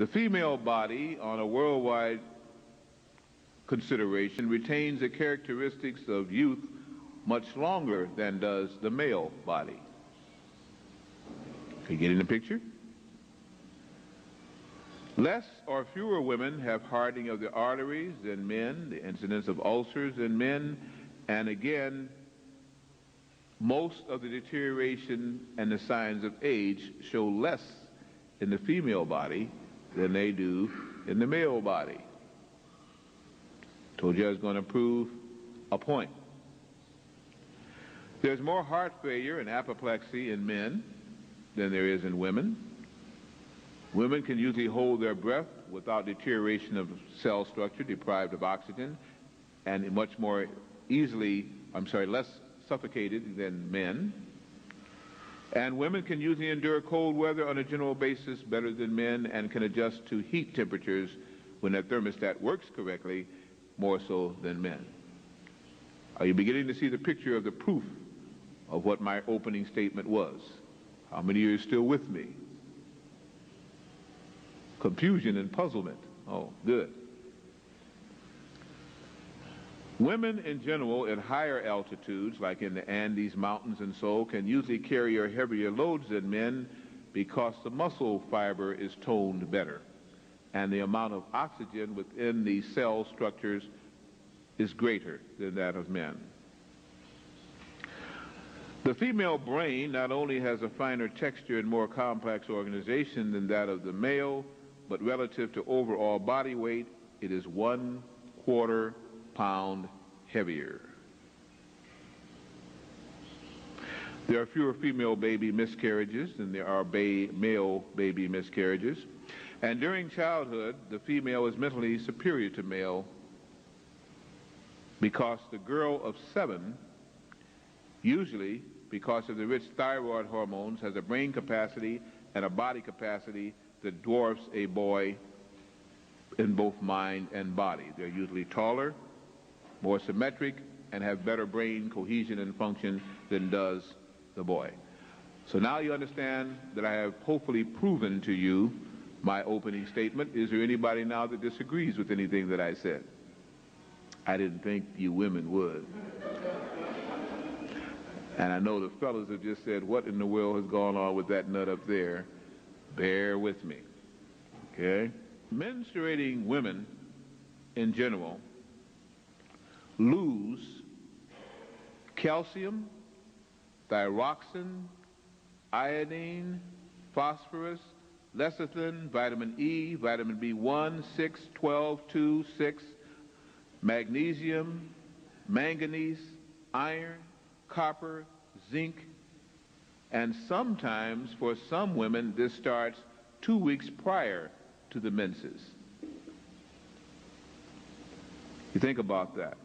The female body, on a worldwide consideration, retains the characteristics of youth much longer than does the male body. Are you getting the picture? Less or fewer women have hardening of the arteries than men, the incidence of ulcers in men, and again, most of the deterioration and the signs of age show less in the female body than they do in the male body. Told you I was going to prove a point. There's more heart failure and apoplexy in men than there is in women. Women can usually hold their breath without deterioration of cell structure deprived of oxygen, and much more less suffocated than men. And women can usually endure cold weather on a general basis better than men and can adjust to heat temperatures when their thermostat works correctly more so than men. Are you beginning to see the picture of the proof of what my opening statement was? How many of you are still with me? Confusion and puzzlement. Oh, good. Women in general at higher altitudes, like in the Andes Mountains and so, can usually carry heavier loads than men because the muscle fiber is toned better and the amount of oxygen within the cell structures is greater than that of men. The female brain not only has a finer texture and more complex organization than that of the male, but relative to overall body weight, it is 1/4 pound heavier. There are fewer female baby miscarriages than there are male baby miscarriages. And during childhood, the female is mentally superior to male because the girl of 7, usually because of the rich thyroid hormones, has a brain capacity and a body capacity that dwarfs a boy in both mind and body. They're usually taller, more symmetric, and have better brain cohesion and function than does the boy. So now you understand that I have hopefully proven to you my opening statement. Is there anybody now that disagrees with anything that I said? I didn't think you women would. And I know the fellas have just said, what in the world has gone on with that nut up there? Bear with me, okay? Menstruating women in general lose calcium, thyroxine, iodine, phosphorus, lecithin, vitamin E, vitamin B1, 6, 12, 2, 6, magnesium, manganese, iron, copper, zinc, and sometimes for some women this starts 2 weeks prior to the menses. You think about that.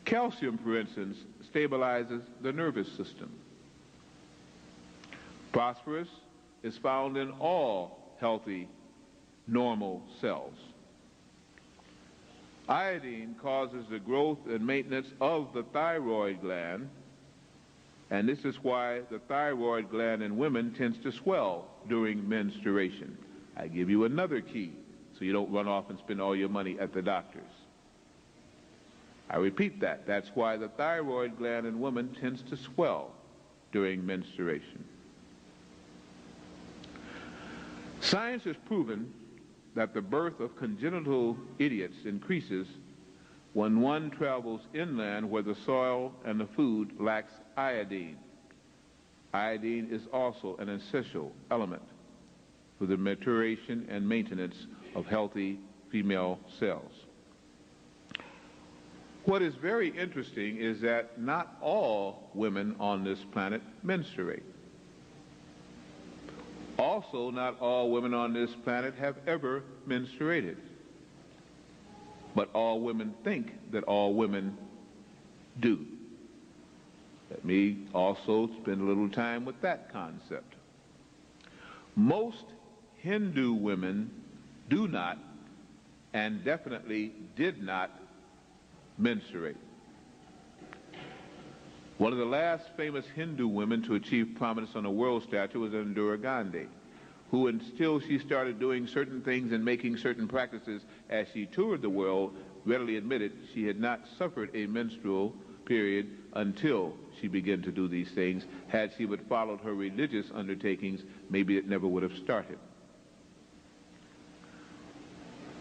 Calcium, for instance, stabilizes the nervous system. Phosphorus is found in all healthy, normal cells. Iodine causes the growth and maintenance of the thyroid gland, and this is why the thyroid gland in women tends to swell during menstruation. I give you another key so you don't run off and spend all your money at the doctor's. I repeat that. That's why the thyroid gland in women tends to swell during menstruation. Science has proven that the birth of congenital idiots increases when one travels inland where the soil and the food lacks iodine. Iodine is also an essential element for the maturation and maintenance of healthy female cells. What is very interesting is that not all women on this planet menstruate. Also, not all women on this planet have ever menstruated. But all women think that all women do. Let me also spend a little time with that concept. Most Hindu women do not, and definitely did not, menstruate. One of the last famous Hindu women to achieve prominence on the world stage was Indira Gandhi. who until she started doing certain things and making certain practices as she toured the world, readily admitted she had not suffered a menstrual period until she began to do these things. Had she but followed her religious undertakings, maybe it never would have started.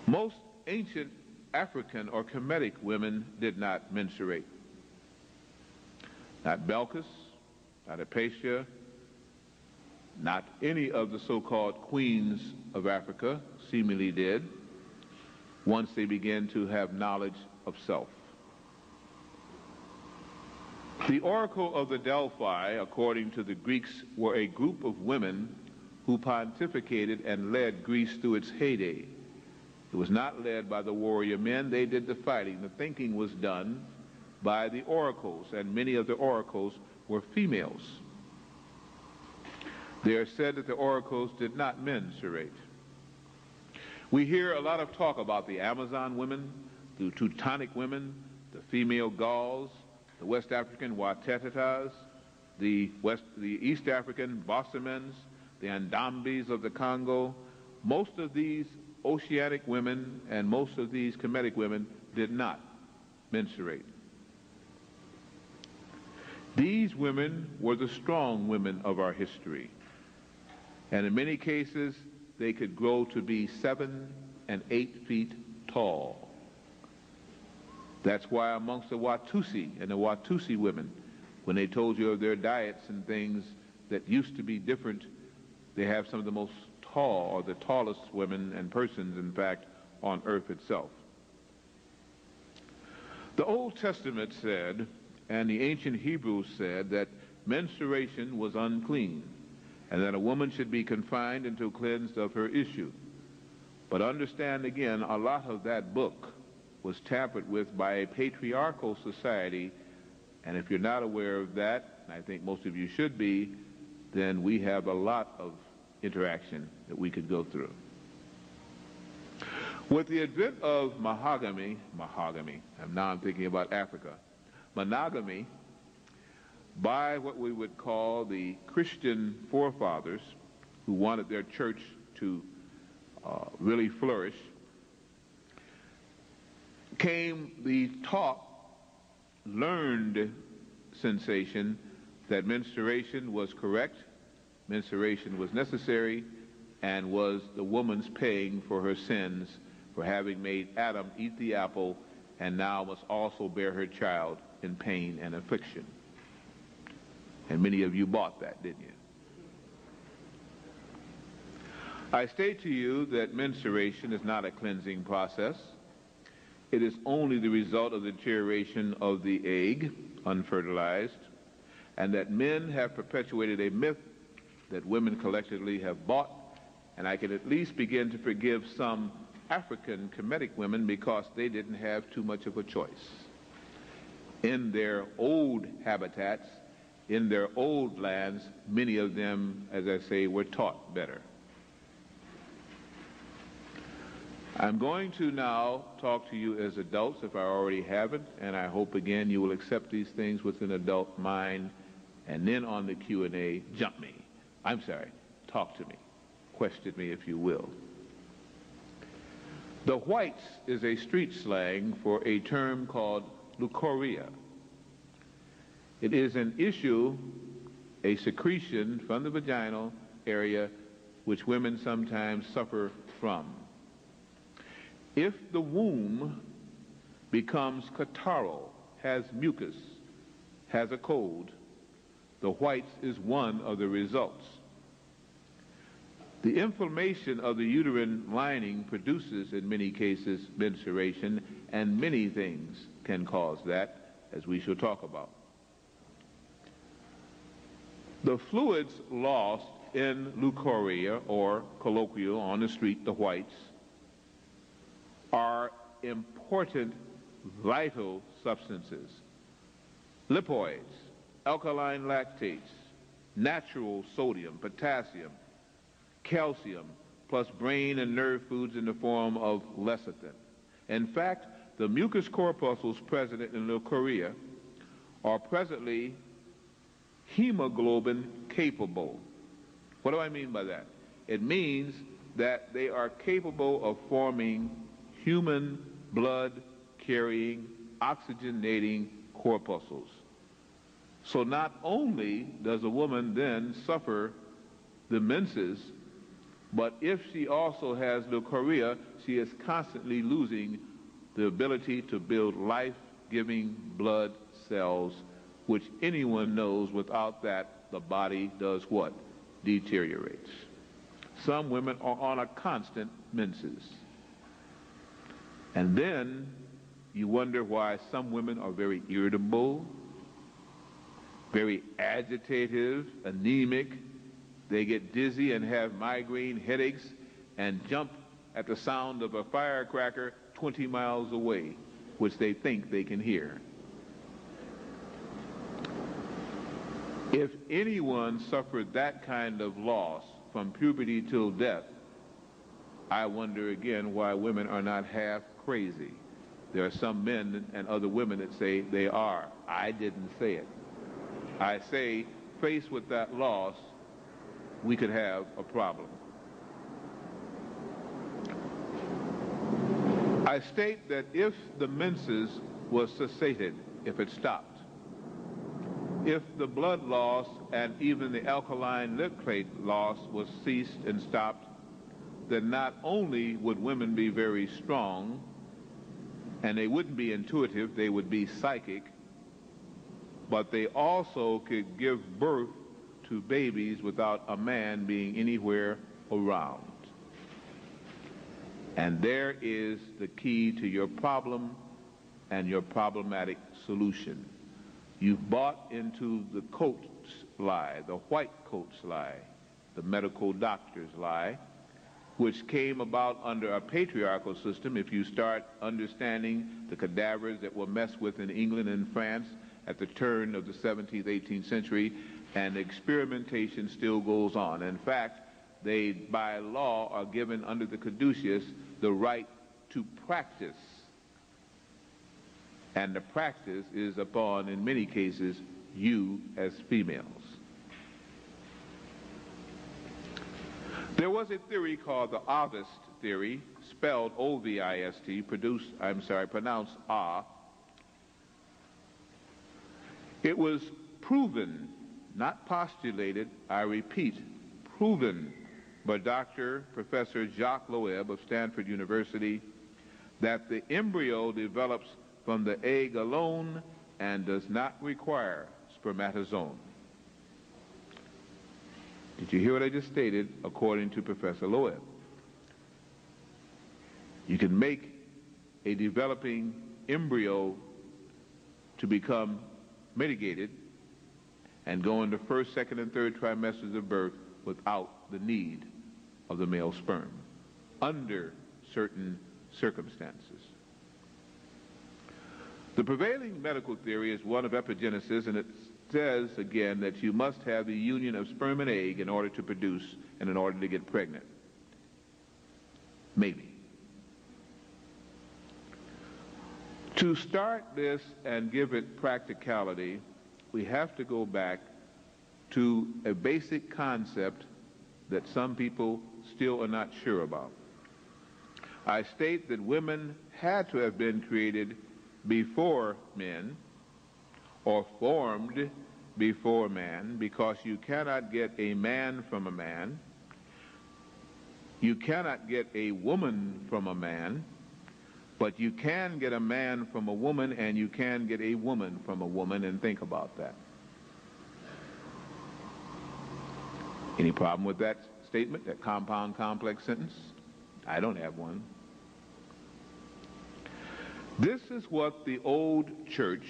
Most ancient African or Kemetic women did not menstruate. Not Belkis, not Apatia, not any of the so-called queens of Africa seemingly did once they began to have knowledge of self. The Oracle of the Delphi, according to the Greeks, were a group of women who pontificated and led Greece through its heyday. It was not led by the warrior men. They did the fighting. The thinking was done by the oracles, and many of the oracles were females. They are said that the oracles did not menstruate. We hear a lot of talk about the Amazon women, the Teutonic women, the female Gauls, the West African Watetas, the East African Bossamans, the Andambis of the Congo. Most of these oceanic women and most of these Kemetic women did not menstruate. These women were the strong women of our history. And in many cases, they could grow to be 7 and 8 feet tall. That's why amongst the Watusi and the Watusi women, when they told you of their diets and things that used to be different, they have some of the most tall, or the tallest women and persons, in fact, on earth itself. The Old Testament said, and the ancient Hebrews said, that menstruation was unclean, and that a woman should be confined until cleansed of her issue. But understand again, a lot of that book was tampered with by a patriarchal society, and if you're not aware of that, and I think most of you should be, then we have a lot of interaction that we could go through. With the advent of monogamy, and now I'm thinking about Africa, monogamy, by what we would call the Christian forefathers who wanted their church to really flourish, came the taught, learned sensation that menstruation was correct, menstruation was necessary, and was the woman's paying for her sins for having made Adam eat the apple and now must also bear her child in pain and affliction. And many of you bought that, didn't you? I state to you that menstruation is not a cleansing process. It is only the result of the deterioration of the egg, unfertilized, and that men have perpetuated a myth that women collectively have bought, and I can at least begin to forgive some African Kemetic women because they didn't have too much of a choice. In their old habitats, in their old lands, many of them, as I say, were taught better. I'm going to now talk to you as adults, if I already haven't, and I hope again you will accept these things with an adult mind, and then on the Q&A, talk to me, question me if you will. The whites is a street slang for a term called leukorrhea. It is an issue, a secretion from the vaginal area which women sometimes suffer from. If the womb becomes catarrhal, has mucus, has a cold, the whites is one of the results. The inflammation of the uterine lining produces, in many cases, menstruation, and many things can cause that, as we shall talk about. The fluids lost in leukorrhea, or colloquial on the street, the whites, are important vital substances. Lipoids, alkaline lactates, natural sodium, potassium, calcium, plus brain and nerve foods in the form of lecithin. In fact, the mucous corpuscles present in leukorrhea are presently hemoglobin capable. What do I mean by that? It means that they are capable of forming human blood-carrying, oxygenating corpuscles. So not only does a woman then suffer the menses, but if she also has leukorrhea, she is constantly losing the ability to build life-giving blood cells, which anyone knows without that the body does what? Deteriorates. Some women are on a constant menses. And then you wonder why some women are very irritable, very agitative, anemic. They get dizzy and have migraine headaches and jump at the sound of a firecracker 20 miles away, which they think they can hear. If anyone suffered that kind of loss from puberty till death, I wonder again why women are not half crazy. There are some men and other women that say they are. I didn't say it. I say, faced with that loss, we could have a problem. I state that if the menses was cessated, if it stopped, if the blood loss and even the alkaline leukocyte loss was ceased and stopped, then not only would women be very strong, and they wouldn't be intuitive, they would be psychic, but they also could give birth to babies without a man being anywhere around. And there is the key to your problem and your problematic solution. You've bought into the coats lie, the white coats lie, the medical doctor's lie, which came about under a patriarchal system. If you start understanding the cadavers that were messed with in England and France at the turn of the 17th, 18th century, and experimentation still goes on. In fact, they, by law, are given under the caduceus the right to practice. And the practice is upon, in many cases, you as females. There was a theory called the Ovist theory, spelled O-V-I-S-T, pronounced Ah. It was proven, not postulated, I repeat, proven by Professor Jacques Loeb of Stanford University, that the embryo develops from the egg alone and does not require spermatozoon. Did you hear what I just stated? According to Professor Loeb, you can make a developing embryo to become mitigated and go into first, second, and third trimesters of birth without the need of the male sperm, under certain circumstances. The prevailing medical theory is one of epigenesis, and it says, again, that you must have the union of sperm and egg in order to produce and in order to get pregnant. Maybe. To start this and give it practicality, we have to go back to a basic concept that some people still are not sure about. I state that women had to have been created before men, or formed before man, because you cannot get a man from a man, you cannot get a woman from a man, but you can get a man from a woman, and you can get a woman from a woman, and think about that. Any problem with that statement, that compound complex sentence? I don't have one. This is what the old church,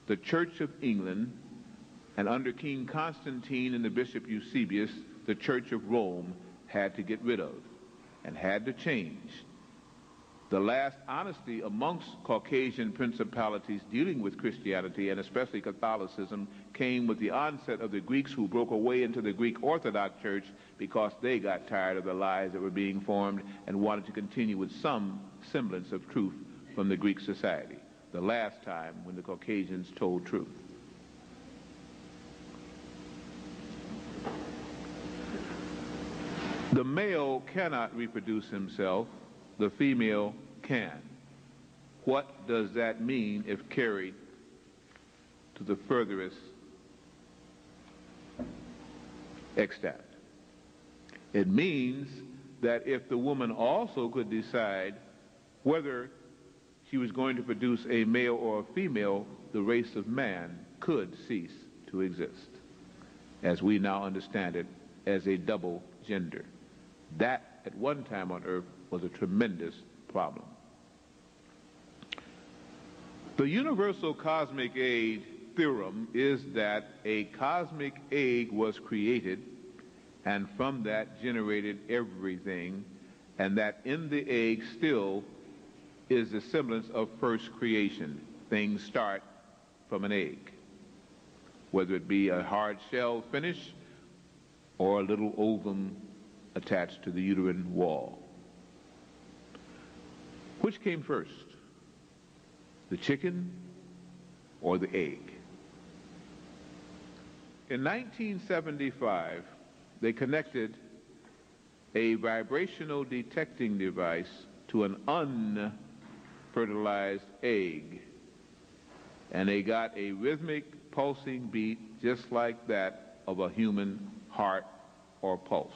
the Church of England, and under King Constantine and the Bishop Eusebius, the Church of Rome, had to get rid of and had to change. The last honesty amongst Caucasian principalities dealing with Christianity, and especially Catholicism, came with the onset of the Greeks, who broke away into the Greek Orthodox Church because they got tired of the lies that were being formed and wanted to continue with some semblance of truth from the Greek society, the last time when the Caucasians told truth. The male cannot reproduce himself, the female can. What does that mean if carried to the furthest extent? It means that if the woman also could decide whether she was going to produce a male or a female, the race of man could cease to exist, as we now understand it, as a double gender. That, at one time on Earth, was a tremendous problem. The universal cosmic egg theorem is that a cosmic egg was created, and from that generated everything, and that in the egg still is the semblance of first creation. Things start from an egg, whether it be a hard shell finish or a little ovum attached to the uterine wall. Which came first, the chicken or the egg? In 1975, they connected a vibrational detecting device to an unfertilized egg, and they got a rhythmic pulsing beat just like that of a human heart or pulse.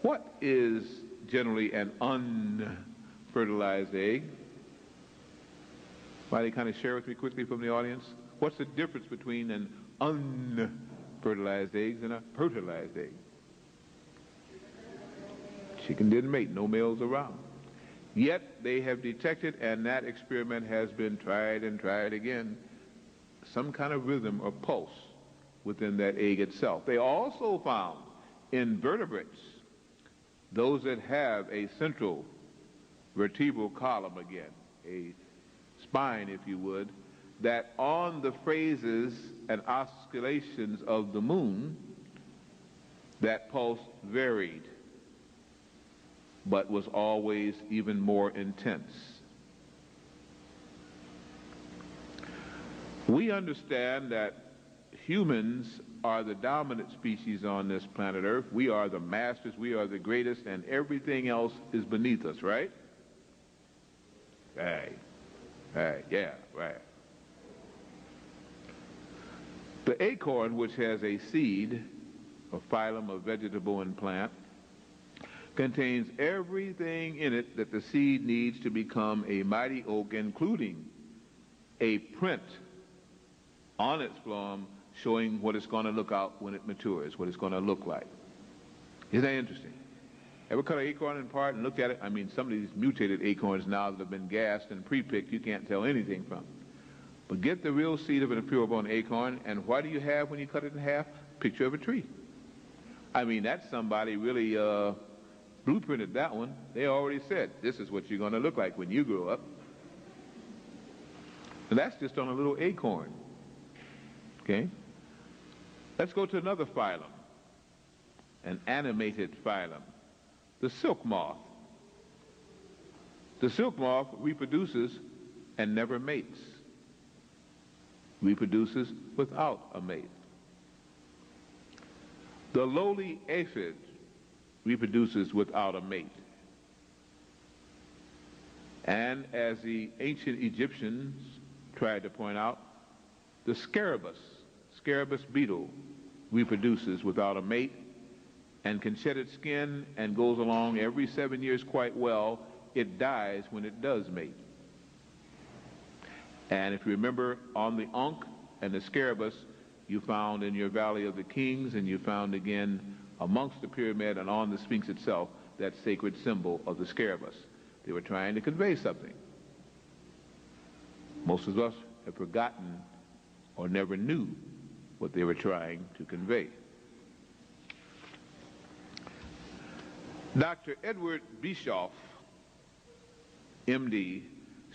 What is generally an unfertilized egg? Somebody kind of share with me quickly from the audience. What's the difference between an unfertilized egg and a fertilized egg? Chicken didn't mate, no males around. Yet they have detected, and that experiment has been tried and tried again, some kind of rhythm or pulse within that egg itself. They also found in vertebrates, those that have a central vertebral column again, a spine if you would, that on the phases and oscillations of the moon, that pulse varied, but was always even more intense. We understand that humans are the dominant species on this planet Earth. We are the masters, we are the greatest, and everything else is beneath us, right? Right. Right, yeah, right. The acorn, which has a seed, a phylum of vegetable and plant, contains everything in it that the seed needs to become a mighty oak, including a print on its phloem showing what it's going to look out when it matures, what it's going to look like. Isn't that interesting? Ever cut an acorn in part and looked at it? I mean, some of these mutated acorns now that have been gassed and pre-picked, you can't tell anything from. But get the real seed of an pure-born acorn, and what do you have when you cut it in half? Picture of a tree. I mean, that's somebody really blueprinted that one. They already said, this is what you're going to look like when you grow up. And that's just on a little acorn. Okay? Let's go to another phylum, an animated phylum, the silk moth. The silk moth reproduces and never mates. Reproduces without a mate. The lowly aphid reproduces without a mate. And as the ancient Egyptians tried to point out, the scarabus beetle reproduces without a mate and can shed its skin and goes along every 7 years quite well. It dies when it does mate. And if you remember, on the Ankh and the scarabus, you found in your Valley of the Kings, and you found again amongst the pyramid and on the Sphinx itself, that sacred symbol of the scarabus. They were trying to convey something. Most of us have forgotten or never knew what they were trying to convey. Dr. Edward Bischoff, MD,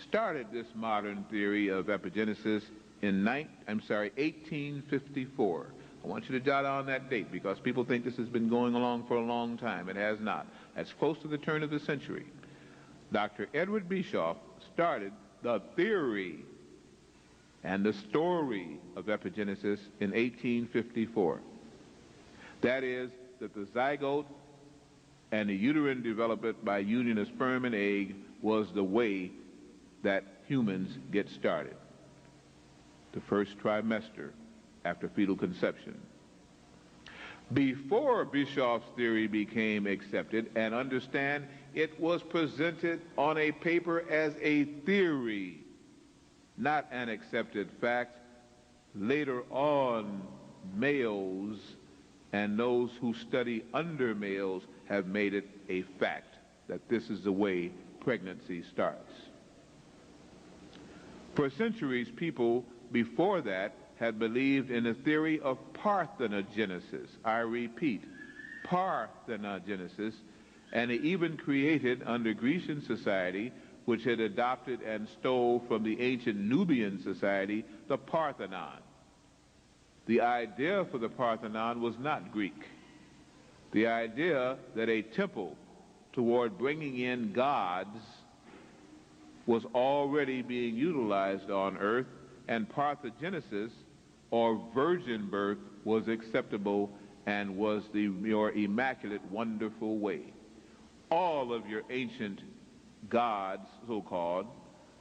started this modern theory of epigenesis in 1854. I want you to jot down that date because people think this has been going along for a long time. It has not. That's close to the turn of the century. Dr. Edward Bischoff started the theory and the story of epigenesis in 1854. That is, that the zygote and the uterine development by union of sperm and egg was the way that humans get started. The first trimester after fetal conception. Before Bischoff's theory became accepted, and understand, it was presented on a paper as a theory, not an accepted fact. Later on, males and those who study under males have made it a fact that this is the way pregnancy starts. For centuries, people before that had believed in the theory of parthenogenesis. I repeat, parthenogenesis, and they even created under Grecian society, which had adopted and stole from the ancient Nubian society, the Parthenon. The idea for the Parthenon was not Greek. The idea that a temple toward bringing in gods was already being utilized on earth, and parthenogenesis, or virgin birth, was acceptable and was your immaculate, wonderful way. All of your ancient gods, so-called,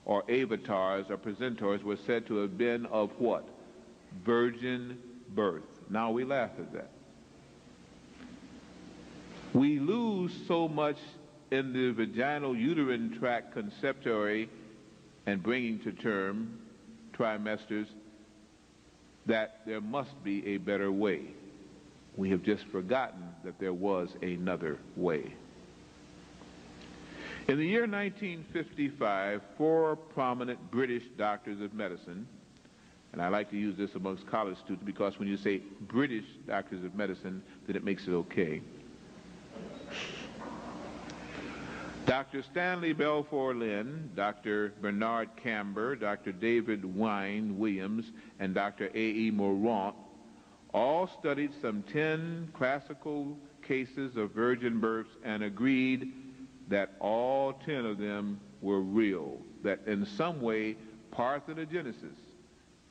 or avatars or presentors, were said to have been of what? Virgin birth. Now we laugh at that. We lose so much in the vaginal uterine tract conceptory and bringing to term trimesters that there must be a better way. We have just forgotten that there was another way. In the year 1955, 4 prominent British doctors of medicine, and I like to use this amongst college students because when you say British doctors of medicine, then it makes it okay. Dr. Stanley Balfour Lynn, Dr. Bernard Camber, Dr. David Wine Williams, and Dr. A.E. Morant all studied some 10 classical cases of virgin births and agreed that all 10 of them were real, that in some way parthenogenesis,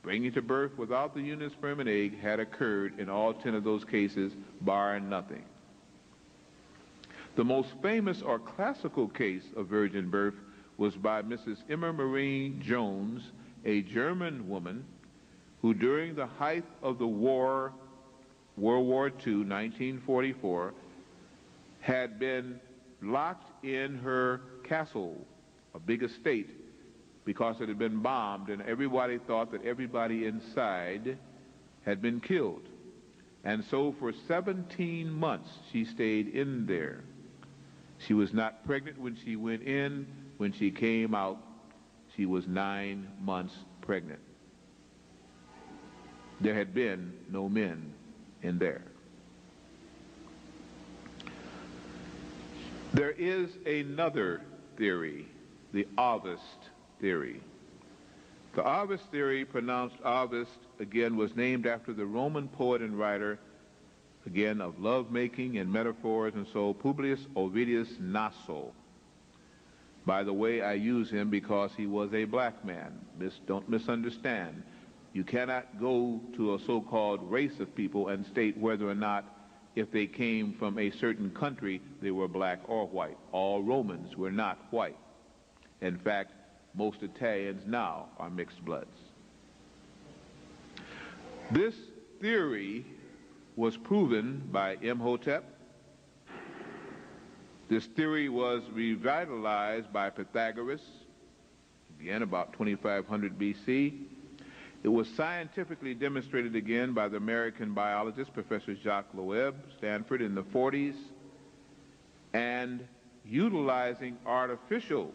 bringing to birth without the union of sperm and egg, had occurred in all 10 of those cases, barring nothing. The most famous or classical case of virgin birth was by Mrs. Emma Marie Jones, a German woman who during the height of the war, World War II, 1944, had been locked in her castle, a big estate, because it had been bombed, and everybody thought that everybody inside had been killed. And so for 17 months she stayed in there. She was not pregnant when she went in. When she came out, she was 9 months pregnant. There had been no men in there. There is another theory, the Ovist theory. The Ovist theory, pronounced Ovist, again, was named after the Roman poet and writer, again, of lovemaking and metaphors and so, Publius Ovidius Naso. By the way, I use him because he was a black man. Don't misunderstand. You cannot go to a so-called race of people and state whether or not, if they came from a certain country, they were black or white. All Romans were not white. In fact, most Italians now are mixed bloods. This theory was proven by Imhotep. This theory was revitalized by Pythagoras, again about 2500 BC. It was scientifically demonstrated again by the American biologist, Professor Jacques Loeb, Stanford, in the 40s. And utilizing artificial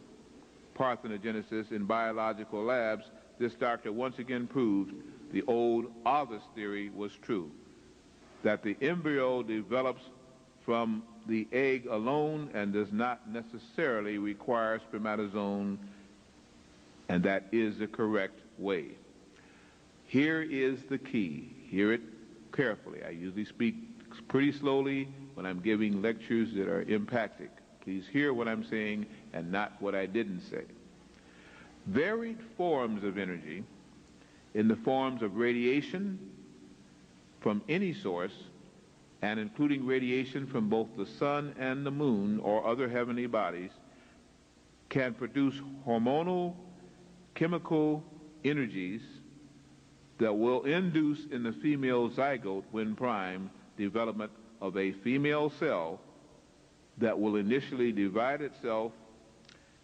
parthenogenesis in biological labs, this doctor once again proved the old Ovist theory was true, that the embryo develops from the egg alone and does not necessarily require spermatozoon, and that is the correct way. Here is the key. Hear it carefully. I usually speak pretty slowly when I'm giving lectures that are emphatic. Please hear what I'm saying and not what I didn't say. Varied forms of energy in the forms of radiation from any source and including radiation from both the sun and the moon or other heavenly bodies, can produce hormonal, chemical energies that will induce in the female zygote, when prime, development of a female cell that will initially divide itself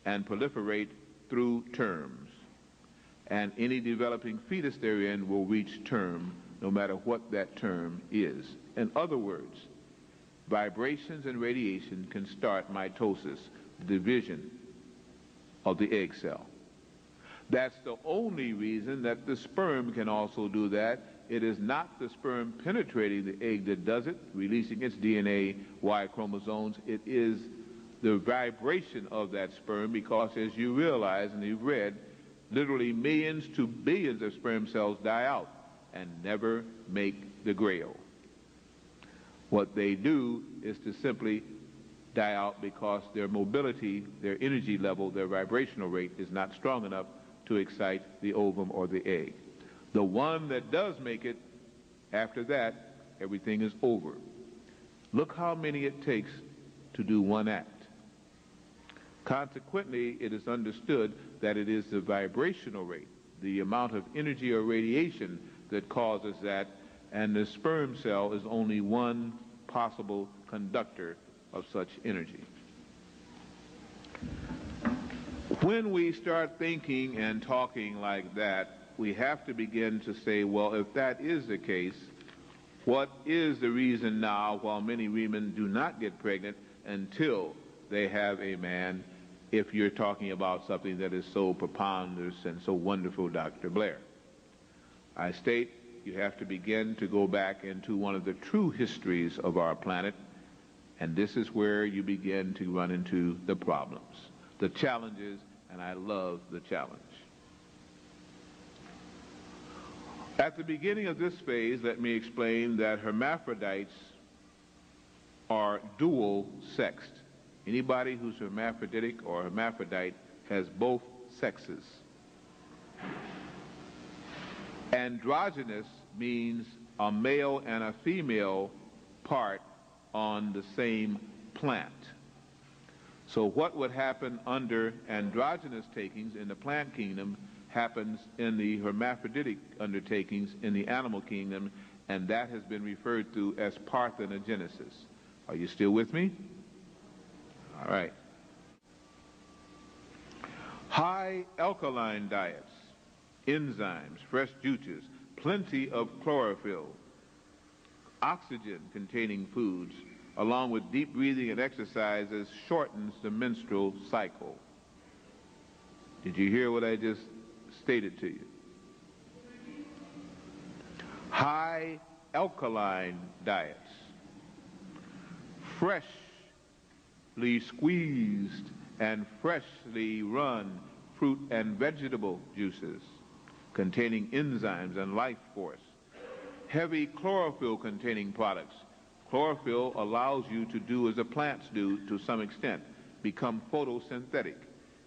and proliferate through terms. And any developing fetus therein will reach term, no matter what that term is. In other words, vibrations and radiation can start mitosis, the division of the egg cell. That's the only reason that the sperm can also do that. It is not the sperm penetrating the egg that does it, releasing its DNA, Y chromosomes. It is the vibration of that sperm, because as you realize and you've read, literally millions to billions of sperm cells die out and never make the grail. What they do is to simply die out because their mobility, their energy level, their vibrational rate is not strong enough to excite the ovum or the egg. The one that does make it, after that, everything is over. Look how many it takes to do one act. Consequently, it is understood that it is the vibrational rate, the amount of energy or radiation that causes that, and the sperm cell is only one possible conductor of such energy. When we start thinking and talking like that, we have to begin to say, well, if that is the case, what is the reason now while many women do not get pregnant until they have a man, if you're talking about something that is so preponderous and so wonderful, Dr. Blair? I state you have to begin to go back into one of the true histories of our planet, and this is where you begin to run into the problems, the challenges, and I love the challenge. At the beginning of this phase, let me explain that hermaphrodites are dual-sexed. Anybody who's hermaphroditic or hermaphrodite has both sexes. Androgynous means a male and a female part on the same plant. So what would happen under androgynous takings in the plant kingdom happens in the hermaphroditic undertakings in the animal kingdom, and that has been referred to as parthenogenesis. Are you still with me? All right. High alkaline diets, enzymes, fresh juices, plenty of chlorophyll, oxygen-containing foods, along with deep breathing and exercises, shortens the menstrual cycle. Did you hear what I just stated to you? High alkaline diets, freshly squeezed and freshly run fruit and vegetable juices containing enzymes and life force, heavy chlorophyll containing products. Chlorophyll allows you to do as the plants do to some extent, become photosynthetic.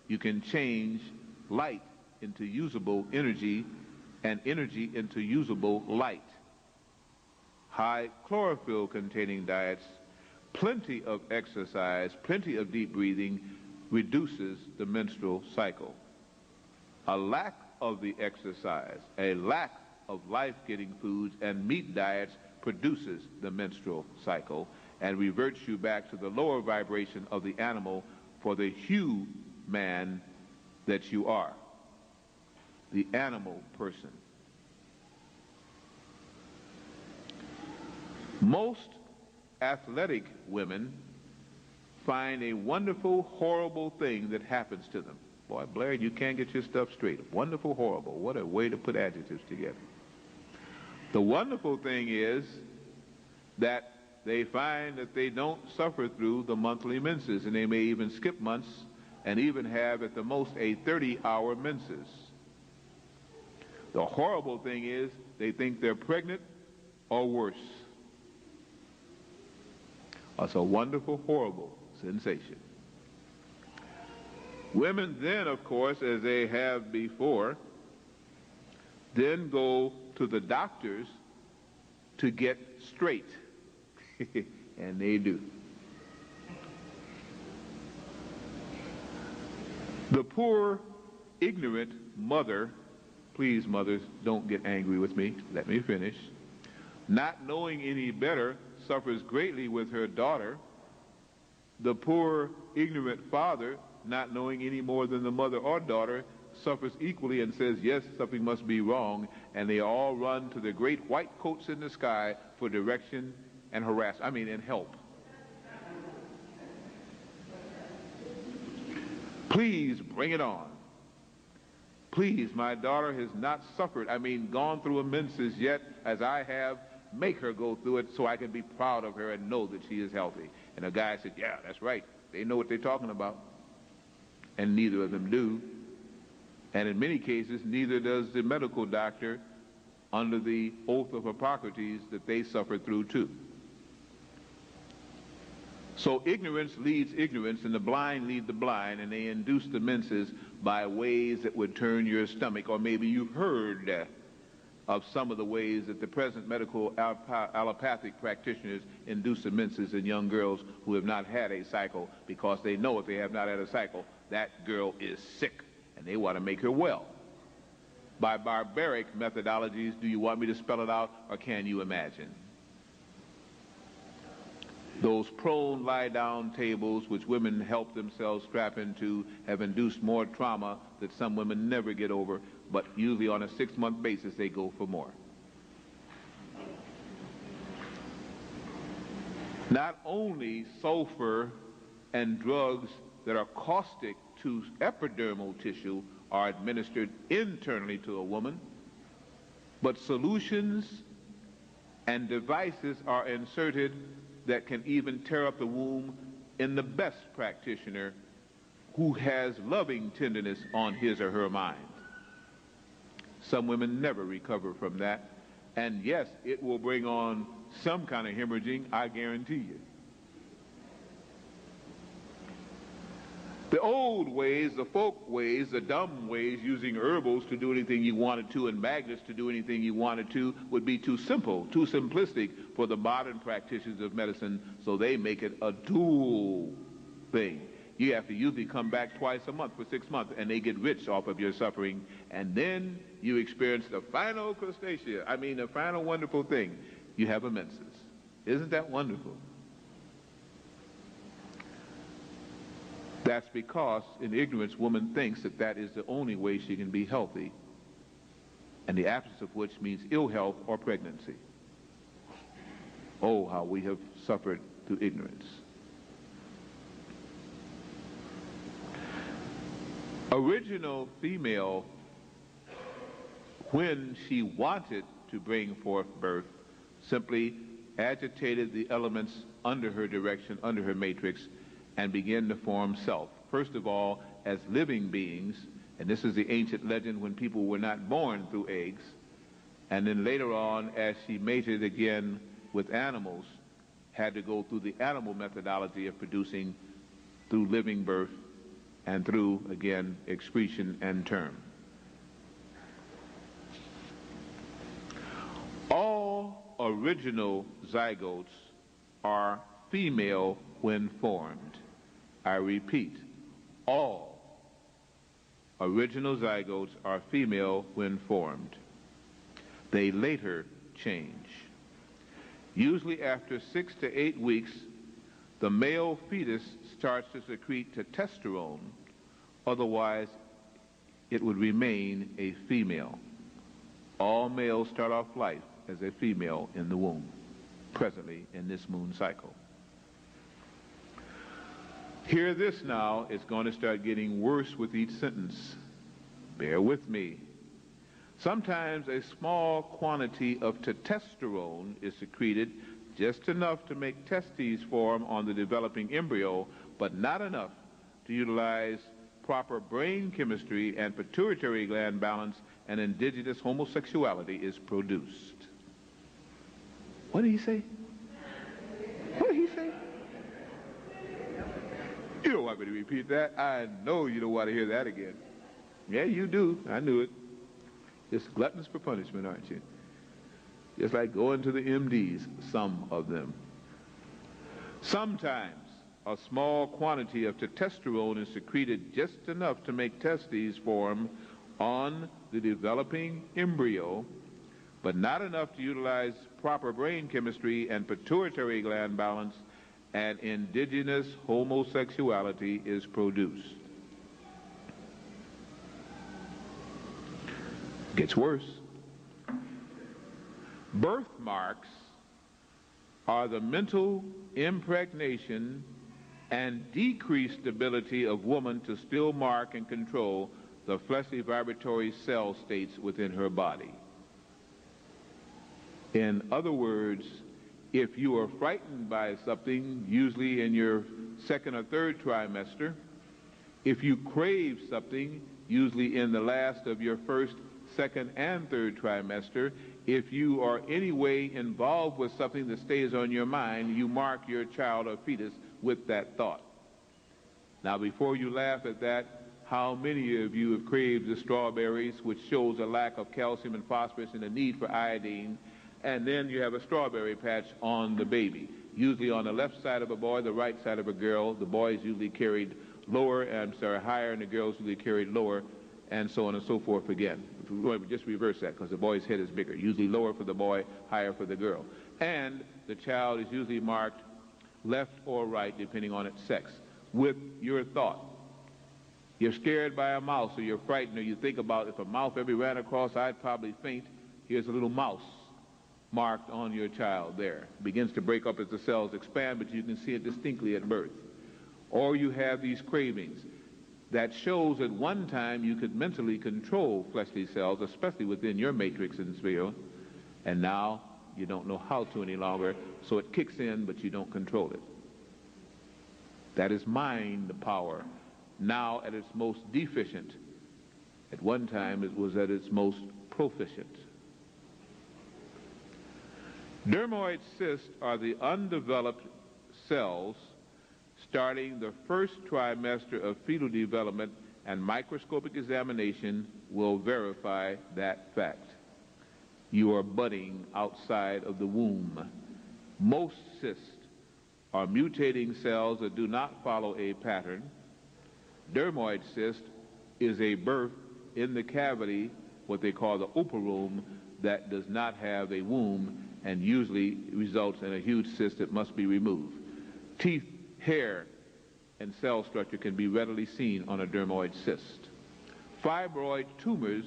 You can change light into usable energy and energy into usable light. High chlorophyll containing diets, plenty of exercise, plenty of deep breathing reduces the menstrual cycle. A lack of the exercise, a lack of life-giving foods and meat diets produces the menstrual cycle and reverts you back to the lower vibration of the animal for the human that you are, the animal person. Most athletic women find a wonderful, horrible thing that happens to them. Boy, Blair, you can't get your stuff straight. Wonderful, horrible. What a way to put adjectives together. The wonderful thing is that they find that they don't suffer through the monthly menses, and they may even skip months and even have at the most a 30-hour menses. The horrible thing is they think they're pregnant or worse. That's a wonderful, horrible sensation. Women then, of course, as they have before, then go to the doctors to get straight. And they do. The poor, ignorant mother, please mothers, don't get angry with me, let me finish, not knowing any better, suffers greatly with her daughter. The poor, ignorant father, not knowing any more than the mother or daughter, suffers equally and says, yes, something must be wrong, and they all run to the great white coats in the sky for direction and and help. Please bring it on. Please, my daughter has not suffered, gone through a menses yet as I have. Make her go through it so I can be proud of her and know that she is healthy. And a guy said, yeah, that's right. They know what they're talking about. And neither of them do. And in many cases, neither does the medical doctor under the oath of Hippocrates that they suffered through too. So ignorance leads ignorance, and the blind lead the blind, and they induce the menses by ways that would turn your stomach. Or maybe you've heard of some of the ways that the present medical allopathic practitioners induce the menses in young girls who have not had a cycle, because they know if they have not had a cycle, that girl is sick, and they want to make her well. By barbaric methodologies, do you want me to spell it out, or can you imagine? Those prone lie-down tables which women help themselves strap into have induced more trauma that some women never get over, but usually on a 6-month basis they go for more. Not only sulfur and drugs that are caustic to epidermal tissue are administered internally to a woman, but solutions and devices are inserted that can even tear up the womb in the best practitioner who has loving tenderness on his or her mind. Some women never recover from that, and yes, it will bring on some kind of hemorrhaging, I guarantee you. The old ways, the folk ways, the dumb ways, using herbals to do anything you wanted to and magnets to do anything you wanted to, would be too simple, too simplistic for the modern practitioners of medicine, so they make it a dual thing. You have to usually come back twice a month for 6 months, and they get rich off of your suffering, and then you experience the final crustacea, the final wonderful thing. You have a menses. Isn't that wonderful? That's because, in ignorance, woman thinks that that is the only way she can be healthy, and the absence of which means ill health or pregnancy. Oh, how we have suffered through ignorance. Original female, when she wanted to bring forth birth, simply agitated the elements under her direction, under her matrix, and begin to form self. First of all, as living beings, and this is the ancient legend when people were not born through eggs, and then later on, as she mated again with animals, had to go through the animal methodology of producing through living birth and through, again, excretion and term. All original zygotes are female when formed. I repeat, all original zygotes are female when formed. They later change. Usually after 6 to 8 weeks, the male fetus starts to secrete testosterone, otherwise it would remain a female. All males start off life as a female in the womb, presently in this moon cycle. Hear this now, it's going to start getting worse with each sentence. Bear with me. Sometimes a small quantity of testosterone is secreted, just enough to make testes form on the developing embryo, but not enough to utilize proper brain chemistry and pituitary gland balance, and indigenous homosexuality is produced. What did he say? What did he say? You don't want me to repeat that? I know you don't want to hear that again. Yeah, you do. I knew it. Just gluttons for punishment, aren't you? Just like going to the MDs, some of them. Sometimes a small quantity of testosterone is secreted just enough to make testes form on the developing embryo, but not enough to utilize proper brain chemistry and pituitary gland balance, and indigenous homosexuality is produced. Gets worse. Birthmarks are the mental impregnation and decreased ability of woman to still mark and control the fleshly vibratory cell states within her body. In other words, if you are frightened by something, usually in your second or third trimester, if you crave something, usually in the last of your first, second, and third trimester, if you are any way involved with something that stays on your mind, you mark your child or fetus with that thought. Now, before you laugh at that, how many of you have craved the strawberries, which shows a lack of calcium and phosphorus and a need for iodine, and then you have a strawberry patch on the baby, usually on the left side of a boy, the right side of a girl. The boy is usually carried higher, and the girls usually carried lower, and so on and so forth again. Just reverse that, because the boy's head is bigger, usually lower for the boy, higher for the girl. And the child is usually marked left or right, depending on its sex, with your thought. You're scared by a mouse, or you're frightened, or you think about, if a mouse ever ran across, I'd probably faint. Here's a little mouse marked on your child there. It begins to break up as the cells expand, but you can see it distinctly at birth. Or you have these cravings. That shows at one time you could mentally control fleshly cells, especially within your matrix and sphere, and now you don't know how to any longer, so it kicks in, but you don't control it. That is mind power, now at its most deficient. At one time it was at its most proficient. Dermoid cysts are the undeveloped cells starting the first trimester of fetal development, and microscopic examination will verify that fact. You are budding outside of the womb. Most cysts are mutating cells that do not follow a pattern. Dermoid cyst is a birth in the cavity, what they call the operoom, that does not have a womb, and usually results in a huge cyst that must be removed. Teeth, hair, and cell structure can be readily seen on a dermoid cyst. Fibroid tumors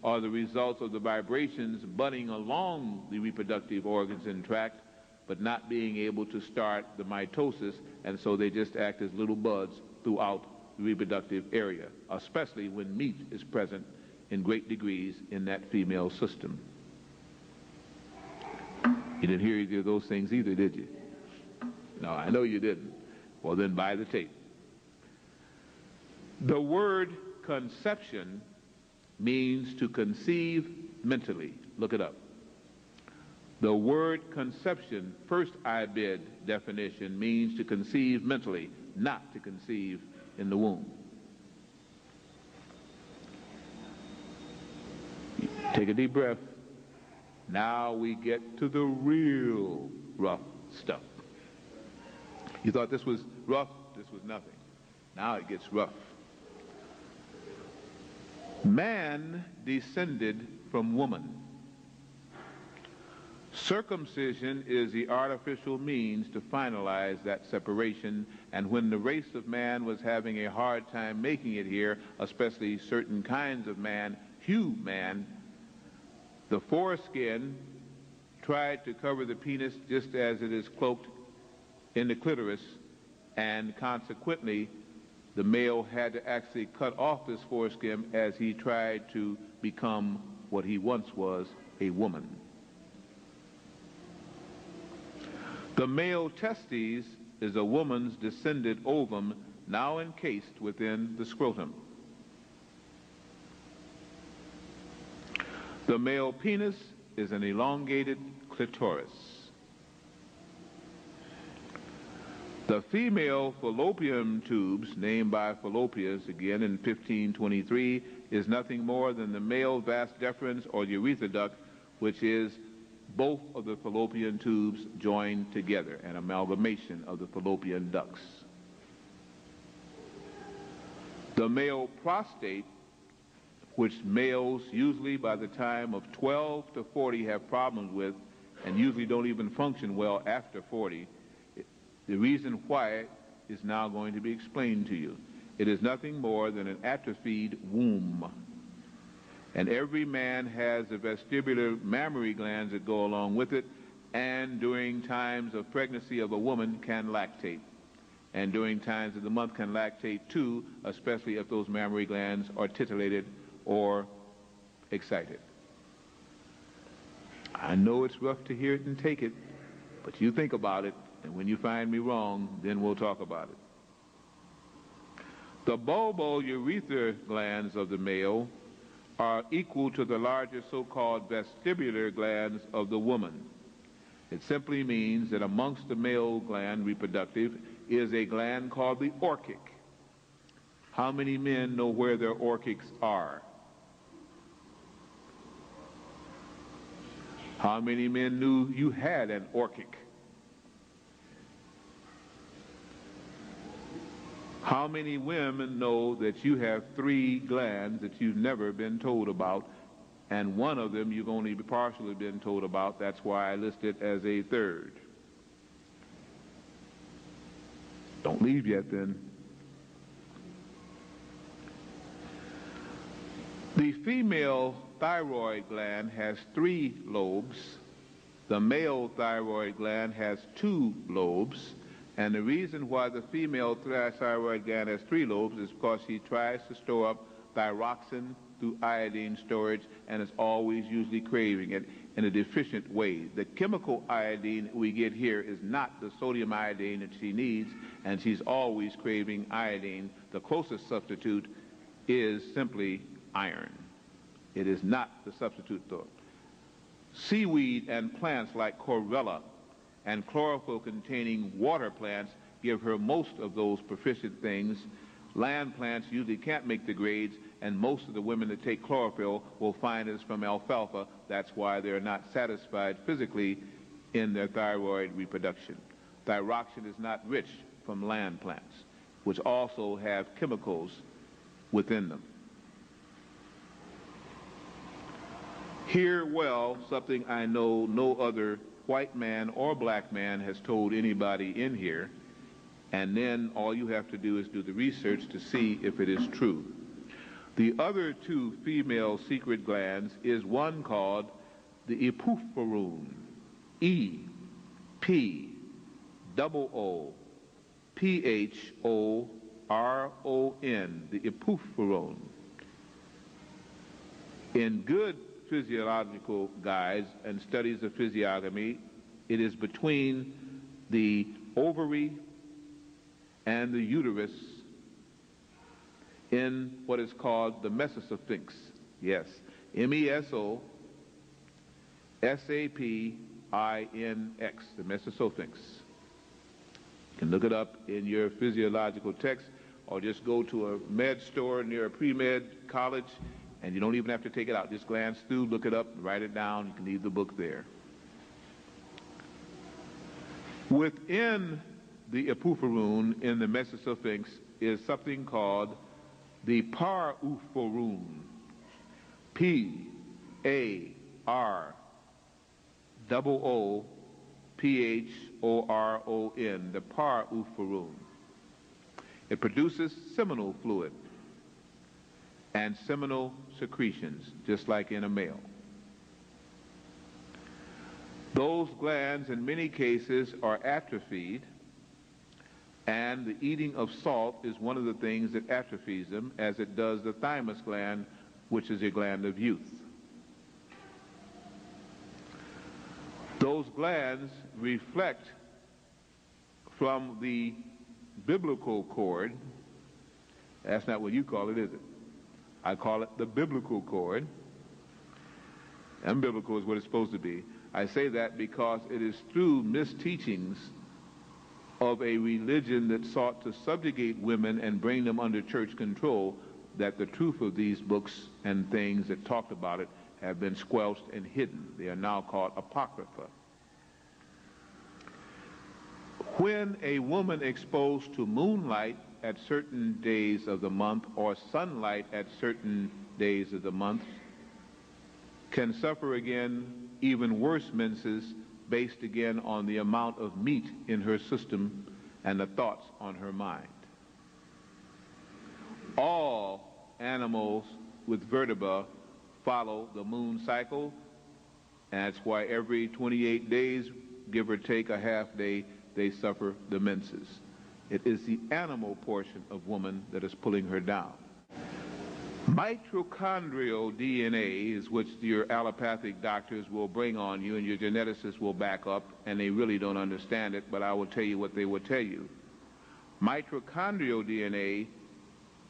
are the results of the vibrations budding along the reproductive organs and tract, but not being able to start the mitosis, and so they just act as little buds throughout the reproductive area, especially when meat is present in great degrees in that female system. You didn't hear either of those things either, did you? No, I know you didn't. Well, then buy the tape. The word conception means to conceive mentally. Look it up. The word conception, first IBID definition, means to conceive mentally, not to conceive in the womb. Take a deep breath. Now we get to the real rough stuff. You thought this was rough? This was nothing. Now it gets rough. Man descended from woman. Circumcision is the artificial means to finalize that separation, and when the race of man was having a hard time making it here, especially certain kinds of man, human, the foreskin tried to cover the penis just as it is cloaked in the clitoris, and consequently the male had to actually cut off this foreskin as he tried to become what he once was, a woman. The male testes is a woman's descended ovum now encased within the scrotum. The male penis is an elongated clitoris. The female fallopian tubes, named by Fallopius again in 1523, is nothing more than the male vas deferens or urethra duct, which is both of the fallopian tubes join together, an amalgamation of the fallopian ducts. The male prostate, which males usually by the time of 12 to 40 have problems with and usually don't even function well after 40, the reason why is now going to be explained to you. It is nothing more than an atrophied womb. And every man has the vestibular mammary glands that go along with it, and during times of pregnancy of a woman can lactate. And during times of the month can lactate too, especially if those mammary glands are titillated or excited. I know it's rough to hear it and take it, but you think about it, and when you find me wrong, then we'll talk about it. The bulbourethral glands of the male are equal to the larger so-called vestibular glands of the woman. It simply means that amongst the male gland reproductive is a gland called the orchic. How many men know where their orchics are? How many men knew you had an orchic? How many women know that you have 3 glands that you've never been told about, and one of them you've only partially been told about? That's why I list it as a third. Don't leave yet then. The female thyroid gland has 3 lobes. The male thyroid gland has 2 lobes. And the reason why the female thyroid gland has 3 lobes is because she tries to store up thyroxine through iodine storage and is always usually craving it in a deficient way. The chemical iodine we get here is not the sodium iodine that she needs, and she's always craving iodine. The closest substitute is simply iron. It is not the substitute though. Seaweed and plants like chlorella and chlorophyll-containing water plants give her most of those proficient things. Land plants usually can't make the grades, and most of the women that take chlorophyll will find it's from alfalfa. That's why they're not satisfied physically in their thyroid reproduction. Thyroxine is not rich from land plants, which also have chemicals within them. Hear well something I know no other white man or black man has told anybody in here, and then all you have to do is do the research to see if it is true. The other 2 female secret glands is one called the epiphoron, E-P-O-O-P-H-O-R-O-N, the epiphoron. In good physiological guides and studies of physiognomy, it is between the ovary and the uterus in what is called the mesosphinx. Yes, M-E-S-O-S-A-P-I-N-X, the mesosphinx. You can look it up in your physiological text, or just go to a med store near a pre-med college, and you don't even have to take it out. Just glance through, look it up, write it down. You can leave the book there. Within the epiphoron in the mesosphinx is something called the parophoron. P-A-R-O-O-P-H-O-R-O-N, the parophoron. It produces seminal fluid and seminal secretions, just like in a male. Those glands in many cases are atrophied, and the eating of salt is one of the things that atrophies them, as it does the thymus gland, which is a gland of youth. Those glands reflect from the biblical cord. That's not what you call it, is it? I call it the biblical cord. Unbiblical is what it's supposed to be. I say that because it is through misteachings of a religion that sought to subjugate women and bring them under church control that the truth of these books and things that talked about it have been squelched and hidden. They are now called apocrypha. When a woman exposed to moonlight at certain days of the month or sunlight at certain days of the month can suffer again even worse menses based again on the amount of meat in her system and the thoughts on her mind. All animals with vertebra follow the moon cycle, and that's why every 28 days, give or take a half day, they suffer the menses. It is the animal portion of woman that is pulling her down. Mitochondrial DNA is which your allopathic doctors will bring on you and your geneticists will back up, and they really don't understand it, but I will tell you what they will tell you. Mitochondrial DNA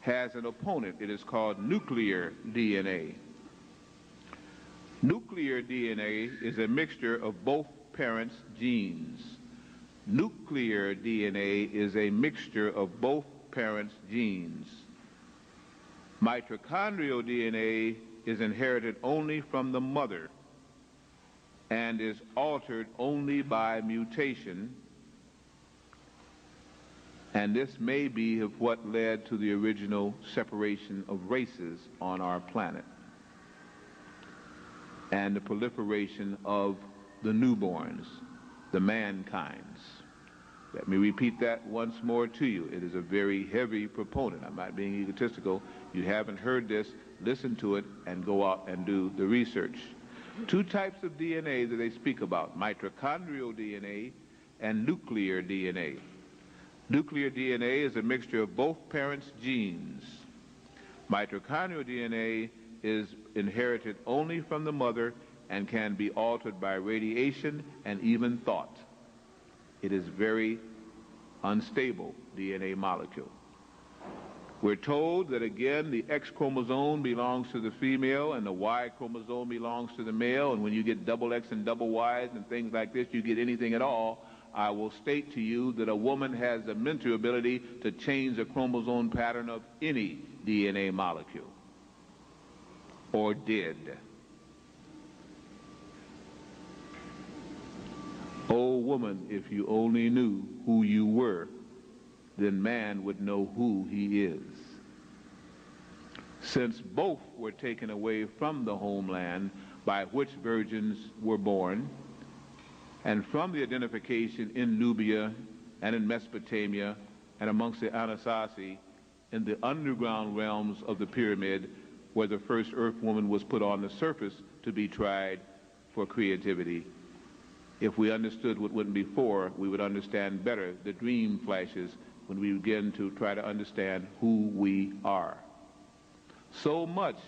has an opponent. It is called nuclear DNA. Nuclear DNA is a mixture of both parents' genes. Nuclear DNA is a mixture of both parents' genes. Mitochondrial DNA is inherited only from the mother and is altered only by mutation, and this may be of what led to the original separation of races on our planet and the proliferation of the newborns, the mankinds. Let me repeat that once more to you. It is a very heavy proponent. I'm not being egotistical. You haven't heard this, listen to it, and go out and do the research. Two types of DNA that they speak about, mitochondrial DNA and nuclear DNA. Nuclear DNA is a mixture of both parents' genes. Mitochondrial DNA is inherited only from the mother and can be altered by radiation and even thought. It is very unstable DNA molecule. We're told that again the X chromosome belongs to the female and the Y chromosome belongs to the male, and when you get double X and double Ys and things like this, you get anything at all. I will state to you that a woman has the mental ability to change the chromosome pattern of any DNA molecule, or did. Oh woman, if you only knew who you were, then man would know who he is. Since both were taken away from the homeland by which virgins were born, and from the identification in Nubia and in Mesopotamia and amongst the Anasazi in the underground realms of the pyramid where the first earth woman was put on the surface to be tried for creativity. If we understood what went before, we would understand better the dream flashes when we begin to try to understand who we are. So much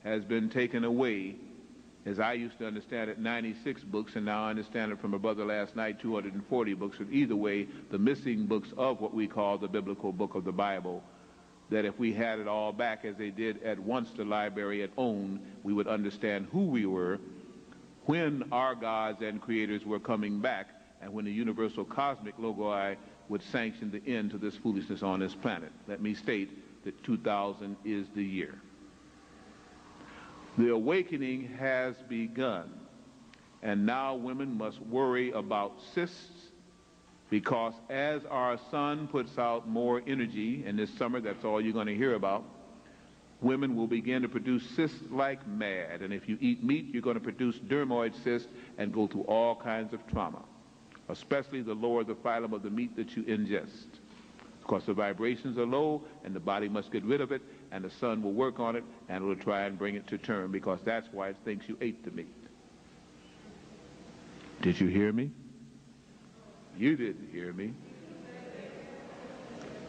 has been taken away, as I used to understand it, 96 books, and now I understand it from a brother last night, 240 books. But either way, the missing books of what we call the biblical book of the Bible, that if we had it all back as they did at once the library at own, we would understand who we were, when our gods and creators were coming back, and when the universal cosmic logoi would sanction the end to this foolishness on this planet. Let me state that 2000 is the year. The awakening has begun, and now women must worry about cysts, because as our sun puts out more energy, and this summer that's all you're going to hear about, women will begin to produce cysts like mad, and if you eat meat, you're going to produce dermoid cysts and go through all kinds of trauma, especially the lower the phylum of the meat that you ingest. Because the vibrations are low, and the body must get rid of it, and the sun will work on it, and it will try and bring it to term, because that's why it thinks you ate the meat. Did you hear me? You didn't hear me.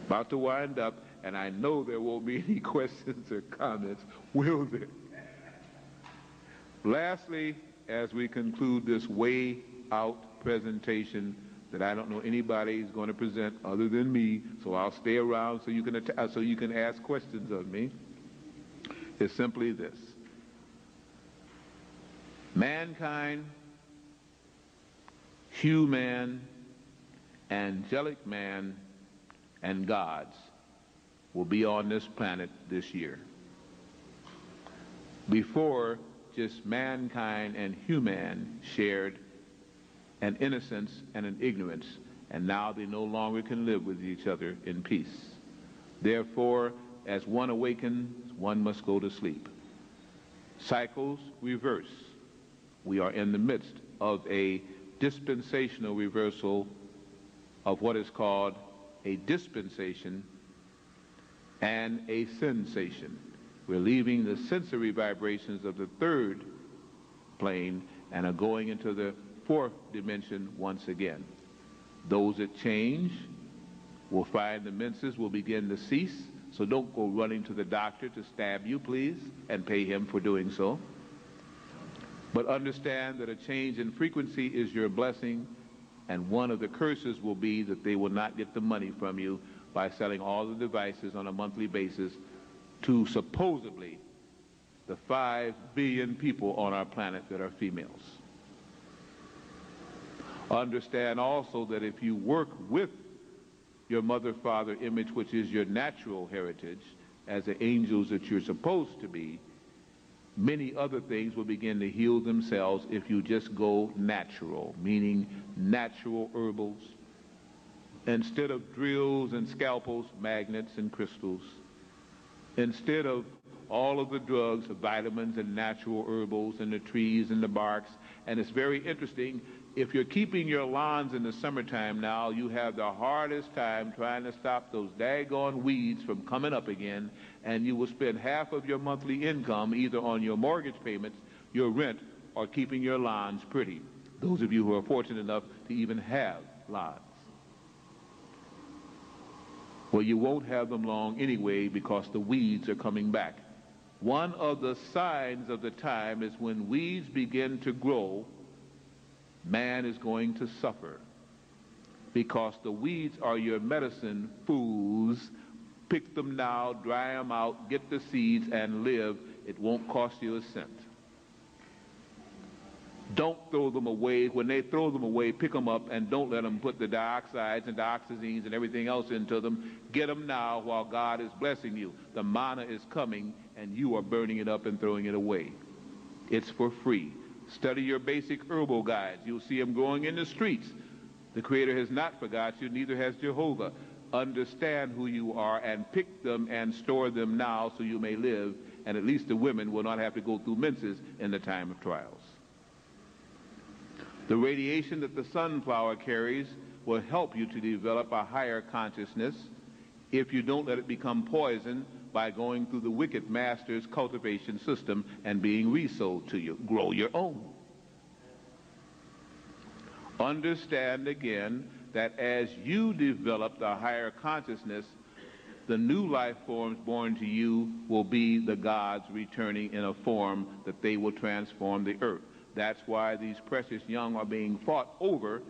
About to wind up, and I know there won't be any questions or comments, will there? Lastly, as we conclude this way out presentation that I don't know anybody is going to present other than me, so I'll stay around so you can ask questions of me, is simply this. Mankind, human, angelic man, and gods will be on this planet this year. Before, just mankind and human shared an innocence and an ignorance, and now they no longer can live with each other in peace. Therefore, as one awakens, one must go to sleep. Cycles reverse. We are in the midst of a dispensational reversal of what is called a dispensation and a sensation. We're leaving the sensory vibrations of the third plane and are going into the fourth dimension once again. Those that change will find the menses will begin to cease, so don't go running to the doctor to stab you, please, and pay him for doing so. But understand that a change in frequency is your blessing, and one of the curses will be that they will not get the money from you by selling all the devices on a monthly basis to supposedly the 5 billion people on our planet that are females. Understand also that if you work with your mother-father image, which is your natural heritage, as the angels that you're supposed to be, many other things will begin to heal themselves if you just go natural, meaning natural herbals. Instead of drills and scalpels, magnets and crystals. Instead of all of the drugs, the vitamins and natural herbals and the trees and the barks. And it's very interesting, if you're keeping your lawns in the summertime now, you have the hardest time trying to stop those daggone weeds from coming up again, and you will spend half of your monthly income either on your mortgage payments, your rent, or keeping your lawns pretty. Those of you who are fortunate enough to even have lawns. Well, you won't have them long anyway because the weeds are coming back. One of the signs of the time is when weeds begin to grow, man is going to suffer because the weeds are your medicine fools. Pick them now, dry them out, get the seeds, and live. It won't cost you a cent. Don't throw them away. When they throw them away, pick them up and don't let them put the dioxides and dioxazines and everything else into them. Get them now while God is blessing you. The manna is coming and you are burning it up and throwing it away. It's for free. Study your basic herbal guides. You'll see them growing in the streets. The Creator has not forgot you, neither has Jehovah. Understand who you are and pick them and store them now so you may live, and at least the women will not have to go through menses in the time of trials. The radiation that the sunflower carries will help you to develop a higher consciousness if you don't let it become poison by going through the wicked master's cultivation system and being resold to you. Grow your own. Understand again that as you develop the higher consciousness, the new life forms born to you will be the gods returning in a form that they will transform the earth. That's why these precious young are being fought over,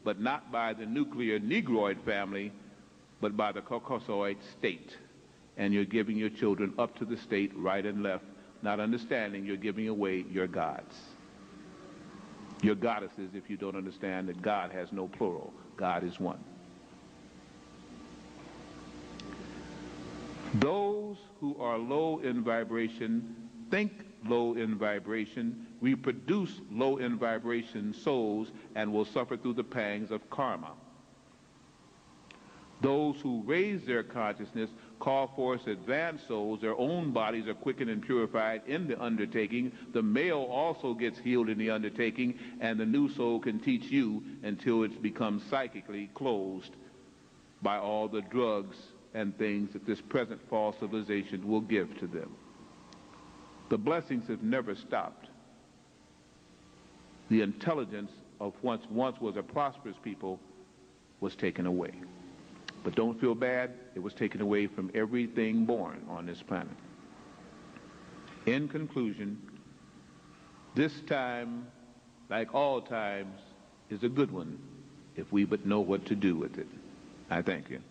but not by the nuclear Negroid family, but by the Caucasoid state. And you're giving your children up to the state right and left, not understanding you're giving away your gods. Your goddesses, if you don't understand that God has no plural. God is one. Those who are low in vibration think low in vibration, reproduce low in vibration souls, and will suffer through the pangs of karma. Those who raise their consciousness call forth advanced souls. Their own bodies are quickened and purified in the undertaking. The male also gets healed in the undertaking, and the new soul can teach you until it's become psychically closed by all the drugs and things that this present false civilization will give to them. The blessings have never stopped. The intelligence of once was a prosperous people was taken away. But don't feel bad, it was taken away from everything born on this planet. In conclusion, this time, like all times, is a good one if we but know what to do with it. I thank you.